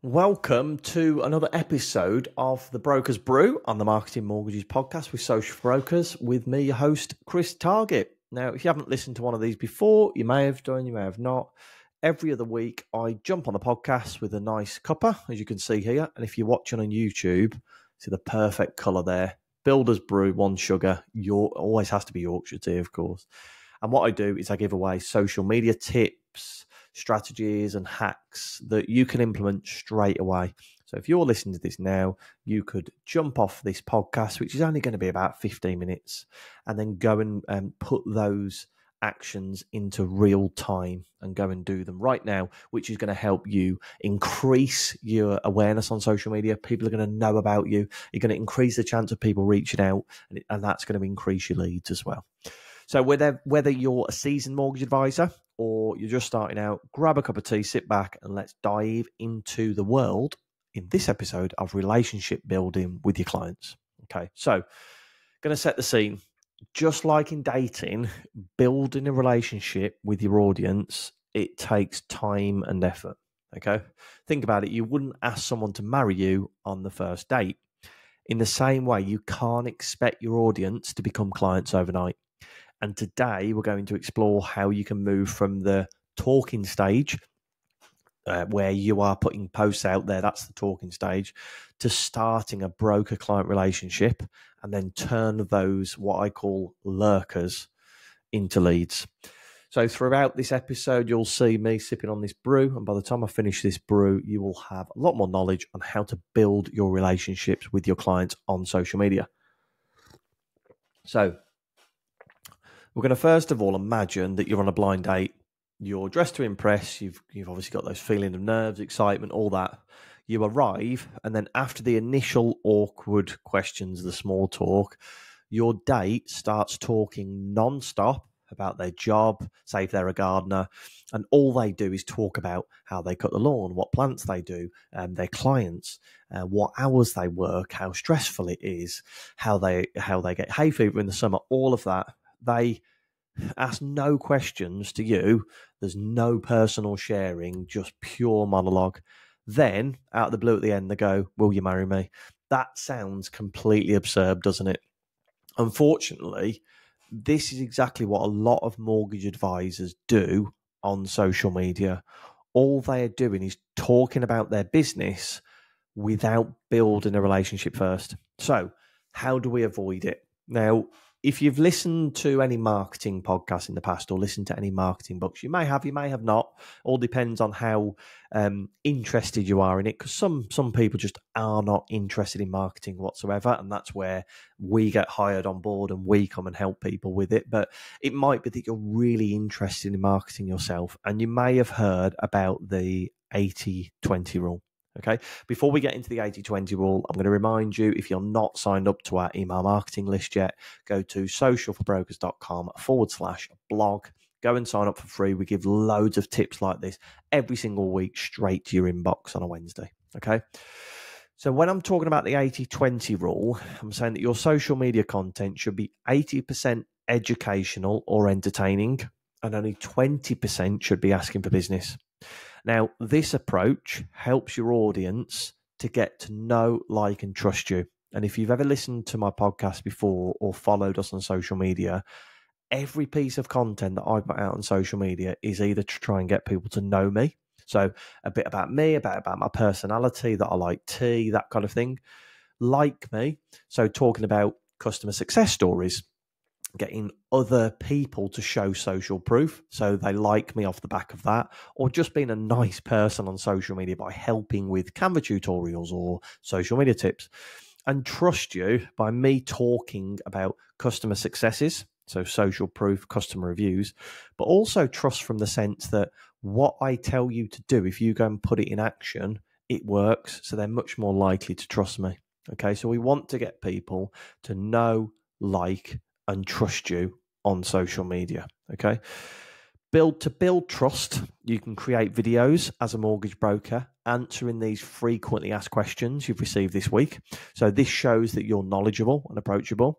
Welcome to another episode of the Broker's Brew on the Marketing Mortgages podcast with Social Brokers with me, your host, Chris Target. Now, if you haven't listened to one of these before, you may have done, you may have not. Every other week, I jump on the podcast with a nice cuppa, as you can see here. And if you're watching on YouTube, see the perfect colour there. Builder's Brew, one sugar. Always has to be Yorkshire tea, of course. And what I do is I give away social media tips, strategies and hacks that you can implement straight away. So if you're listening to this now, you could jump off this podcast, which is only going to be about 15 minutes, and then go and put those actions into real time and go and do them right now, which is going to help you increase your awareness on social media. People are going to know about you. You're going to increase the chance of people reaching out, and that's going to increase your leads as well. So whether you're a seasoned mortgage advisor or you're just starting out, grab a cup of tea, sit back, and let's dive into the world in this episode of relationship building with your clients. Okay, so going to set the scene. Just like in dating, building a relationship with your audience, it takes time and effort. Okay, think about it. You wouldn't ask someone to marry you on the first date. In the same way, you can't expect your audience to become clients overnight. And today we're going to explore how you can move from the talking stage, where you are putting posts out there, that's the talking stage, to starting a broker-client relationship and then turn those, what I call lurkers, into leads. So throughout this episode, you'll see me sipping on this brew. And by the time I finish this brew, you will have a lot more knowledge on how to build your relationships with your clients on social media. So we're going to first of all imagine that you're on a blind date. You're dressed to impress. You've obviously got those feeling of nerves, excitement, all that. You arrive, and then after the initial awkward questions, the small talk, your date starts talking non-stop about their job, say if they're a gardener, and all they do is talk about how they cut the lawn, what plants they do, their clients, what hours they work, how stressful it is, how they get hay fever in the summer, all of that. They ask no questions to you. There's no personal sharing, just pure monologue. Then, out of the blue at the end, they go, "Will you marry me?" That sounds completely absurd, doesn't it? Unfortunately, this is exactly what a lot of mortgage advisors do on social media. All they are doing is talking about their business without building a relationship first. So, how do we avoid it? Now, if you've listened to any marketing podcasts in the past or listened to any marketing books, you may have not. All depends on how interested you are in it, because some people just are not interested in marketing whatsoever, and that's where we get hired on board and we come and help people with it. But it might be that you're really interested in marketing yourself, and you may have heard about the 80-20 rule. Okay, before we get into the 80-20 rule, I'm going to remind you, if you're not signed up to our email marketing list yet, go to socialforbrokers.com/blog. Go and sign up for free. We give loads of tips like this every single week straight to your inbox on a Wednesday. Okay, so when I'm talking about the 80-20 rule, I'm saying that your social media content should be 80% educational or entertaining, and only 20% should be asking for business. Now, this approach helps your audience to get to know, like, and trust you. And if you've ever listened to my podcast before or followed us on social media, every piece of content that I put out on social media is either to try and get people to know me. So a bit about me, about my personality, that I like tea, that kind of thing. Like me. So talking about customer success stories, getting other people to show social proof, so they like me off the back of that, or just being a nice person on social media by helping with Canva tutorials or social media tips, and trust you by me talking about customer successes, so social proof, customer reviews, but also trust from the sense that what I tell you to do, if you go and put it in action, it works, so they're much more likely to trust me. Okay, so we want to get people to know, like, and trust you on social media. Okay. To build trust, you can create videos as a mortgage broker answering these frequently asked questions you've received this week. So this shows that you're knowledgeable and approachable.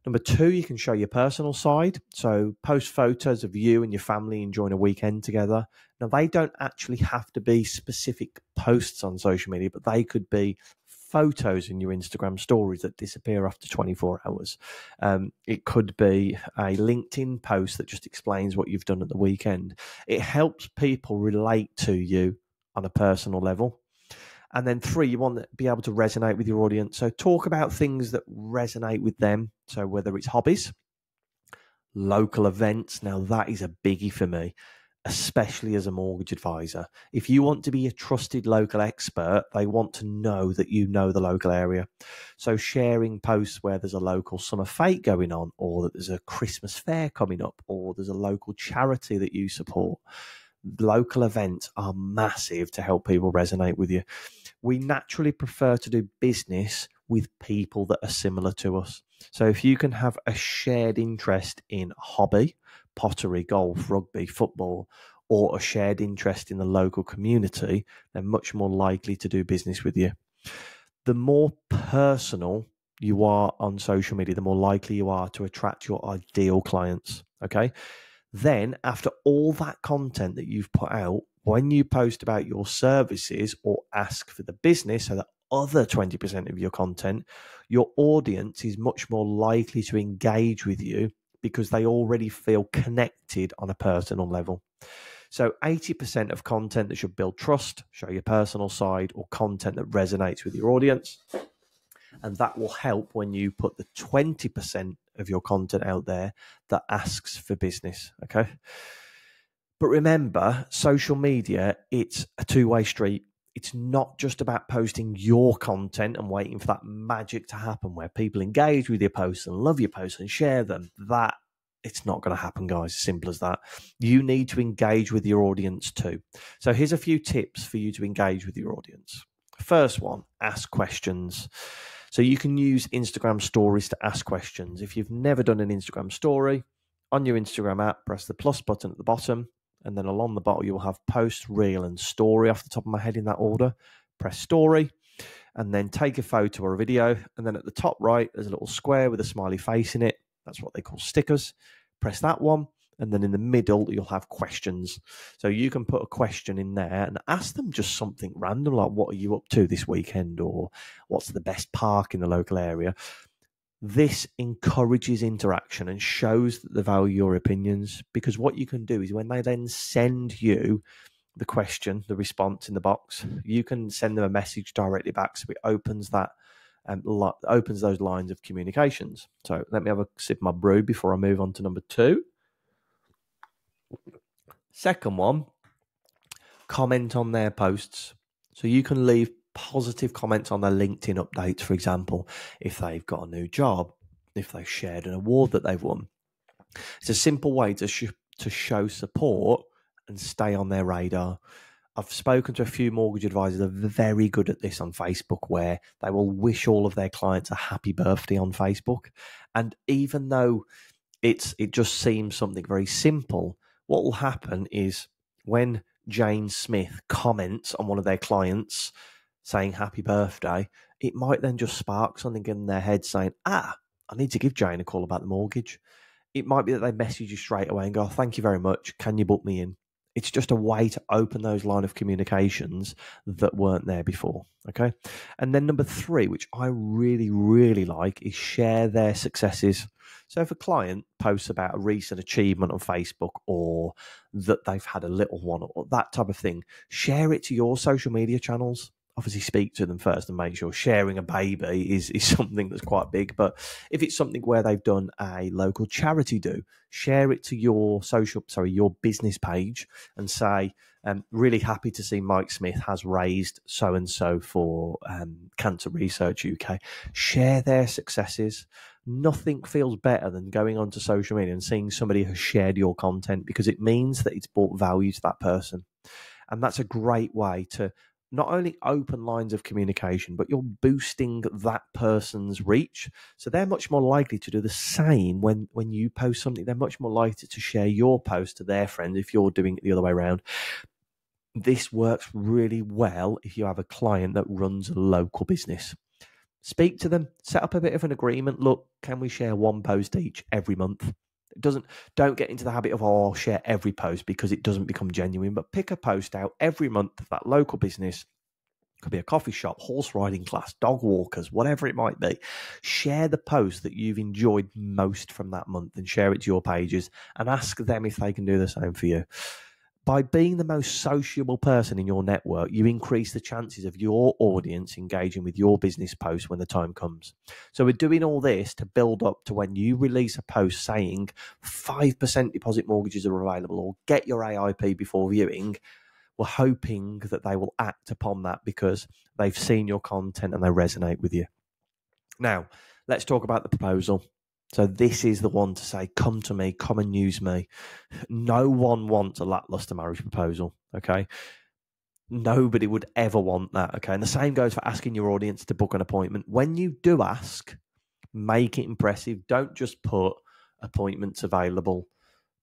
Number two, you can show your personal side. So post photos of you and your family enjoying a weekend together. Now, they don't actually have to be specific posts on social media, but they could be photos in your Instagram stories that disappear after 24 hours. It could be a LinkedIn post that just explains what you've done at the weekend. It helps people relate to you on a personal level. And then three, you want to be able to resonate with your audience. So talk about things that resonate with them. So whether it's hobbies, local events. Now that is a biggie for me, especially as a mortgage advisor. If you want to be a trusted local expert, they want to know that you know the local area. So sharing posts where there's a local summer fete going on, or that there's a Christmas fair coming up, or there's a local charity that you support. Local events are massive to help people resonate with you. We naturally prefer to do business with people that are similar to us. So if you can have a shared interest in hobby, pottery, golf, rugby, football, or a shared interest in the local community, they're much more likely to do business with you. The more personal you are on social media, the more likely you are to attract your ideal clients. Okay. Then, after all that content that you've put out, when you post about your services or ask for the business, so the other 20% of your content, your audience is much more likely to engage with you because they already feel connected on a personal level. So 80% of content that should build trust, show your personal side, or content that resonates with your audience. And that will help when you put the 20% of your content out there that asks for business. Okay. But remember, social media, it's a two-way street. It's not just about posting your content and waiting for that magic to happen where people engage with your posts and love your posts and share them. That it's not going to happen, guys. Simple as that. You need to engage with your audience too. So here's a few tips for you to engage with your audience. First one, ask questions. So you can use Instagram stories to ask questions. If you've never done an Instagram story, on your Instagram app, press the plus button at the bottom, and then along the bottom, you'll have post, reel, and story off the top of my head in that order. Press story, and then take a photo or a video. And then at the top right, there's a little square with a smiley face in it. That's what they call stickers. Press that one. And then in the middle, you'll have questions. So you can put a question in there and ask them just something random, like what are you up to this weekend? Or what's the best park in the local area? This encourages interaction and shows that they value your opinions, because what you can do is when they then send you the question, the response in the box, you can send them a message directly back. So it opens that opens those lines of communications. So let me have a sip of my brew before I move on to number two. Second one, comment on their posts. So you can leave positive comments on their LinkedIn updates, for example, if they've got a new job, if they've shared an award that they've won. It's a simple way to show support and stay on their radar. I've spoken to a few mortgage advisors that are very good at this on Facebook, where they will wish all of their clients a happy birthday on Facebook. And even though it just seems something very simple, what will happen is when Jane Smith comments on one of their clients saying happy birthday, it might then just spark something in their head saying, I need to give Jane a call about the mortgage. It might be that they message you straight away and go, thank you very much. Can you book me in? It's just a way to open those line of communications that weren't there before. Okay. And then number three, which I really, really like, is share their successes. So if a client posts about a recent achievement on Facebook, or that they've had a little one, or that type of thing, share it to your social media channels. Obviously speak to them first and make sure. Sharing a baby is something that's quite big. But if it's something where they've done a local charity do, share it to your your business page and say, really happy to see Mike Smith has raised so-and-so for Cancer Research UK. Share their successes. Nothing feels better than going onto social media and seeing somebody has shared your content, because it means that it's brought value to that person. And that's a great way to not only open lines of communication, but you're boosting that person's reach. So they're much more likely to do the same when you post something. They're much more likely to share your post to their friends if you're doing it the other way around. This works really well if you have a client that runs a local business. Speak to them, set up a bit of an agreement. Look, can we share one post each every month? Don't get into the habit of, I'll share every post, because it doesn't become genuine, but pick a post out every month of that local business. Could be a coffee shop, horse riding class, dog walkers, whatever it might be. Share the post that you've enjoyed most from that month and share it to your pages and ask them if they can do the same for you. By being the most sociable person in your network, you increase the chances of your audience engaging with your business post when the time comes. So we're doing all this to build up to when you release a post saying 5% deposit mortgages are available, or get your AIP before viewing. We're hoping that they will act upon that because they've seen your content and they resonate with you. Now, let's talk about the proposal. So this is the one to say, come to me, come and use me. No one wants a lackluster marriage proposal, okay? Nobody would ever want that, okay? And the same goes for asking your audience to book an appointment. When you do ask, make it impressive. Don't just put appointments available,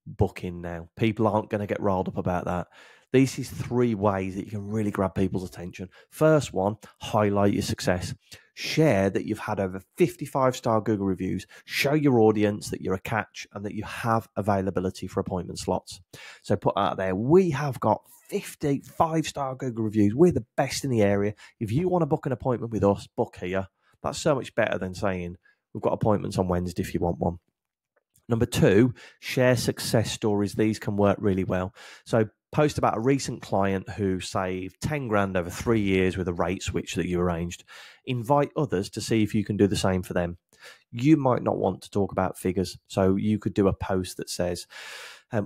booking now. People aren't going to get riled up about that. This is 3 ways that you can really grab people's attention. First one, highlight your success. Share that you've had over 55-star Google reviews. Show your audience that you're a catch and that you have availability for appointment slots. So put out there, we have got 50 5-star Google reviews. We're the best in the area. If you want to book an appointment with us, book here. That's so much better than saying, we've got appointments on Wednesday if you want one. Number 2, share success stories. These can work really well. So post about a recent client who saved 10 grand over 3 years with a rate switch that you arranged. Invite others to see if you can do the same for them. You might not want to talk about figures, so you could do a post that says,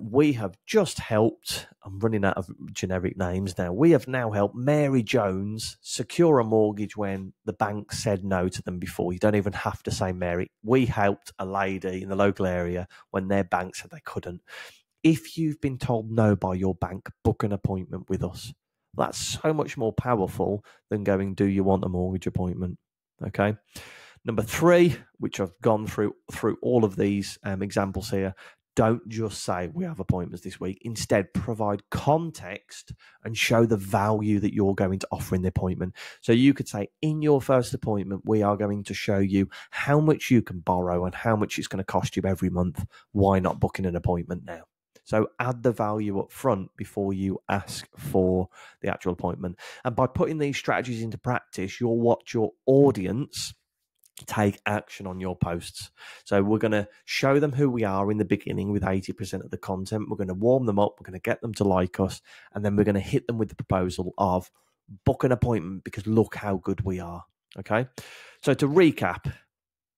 we have just helped, I'm running out of generic names now, we have now helped Mary Jones secure a mortgage when the bank said no to them before. You don't even have to say Mary. We helped a lady in the local area when their bank said they couldn't. If you've been told no by your bank, book an appointment with us. That's so much more powerful than going, do you want a mortgage appointment? Okay. Number 3, which I've gone through all of these examples here, don't just say we have appointments this week. Instead, provide context and show the value that you're going to offer in the appointment. So you could say, in your first appointment, we are going to show you how much you can borrow and how much it's going to cost you every month. Why not booking an appointment now? So add the value up front before you ask for the actual appointment. And by putting these strategies into practice, you'll watch your audience take action on your posts. So we're going to show them who we are in the beginning with 80% of the content. We're going to warm them up. We're going to get them to like us. And then we're going to hit them with the proposal of book an appointment because look how good we are. Okay. So to recap,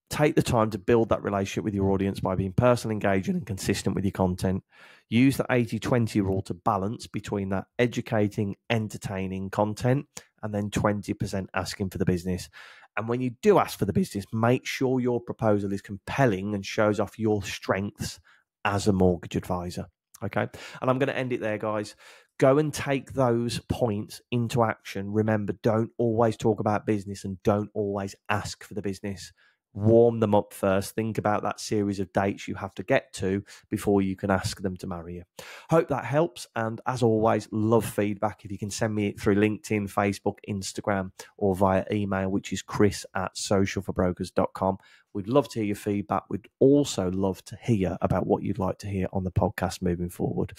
take the time to build that relationship with your audience by being personal, engaging, and consistent with your content. Use the 80-20 rule to balance between that educating, entertaining content and then 20% asking for the business. And when you do ask for the business, make sure your proposal is compelling and shows off your strengths as a mortgage advisor. Okay. And I'm going to end it there, guys. Go and take those points into action. Remember, don't always talk about business and don't always ask for the business. Warm them up first. Think about that series of dates you have to get to before you can ask them to marry you. Hope that helps. And as always, love feedback. If you can send me it through LinkedIn, Facebook, Instagram, or via email, which is chris@socialforbrokers.com. We'd love to hear your feedback. We'd also love to hear about what you'd like to hear on the podcast moving forward.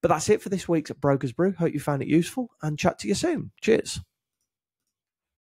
But that's it for this week's Brokers Brew. Hope you found it useful and chat to you soon. Cheers.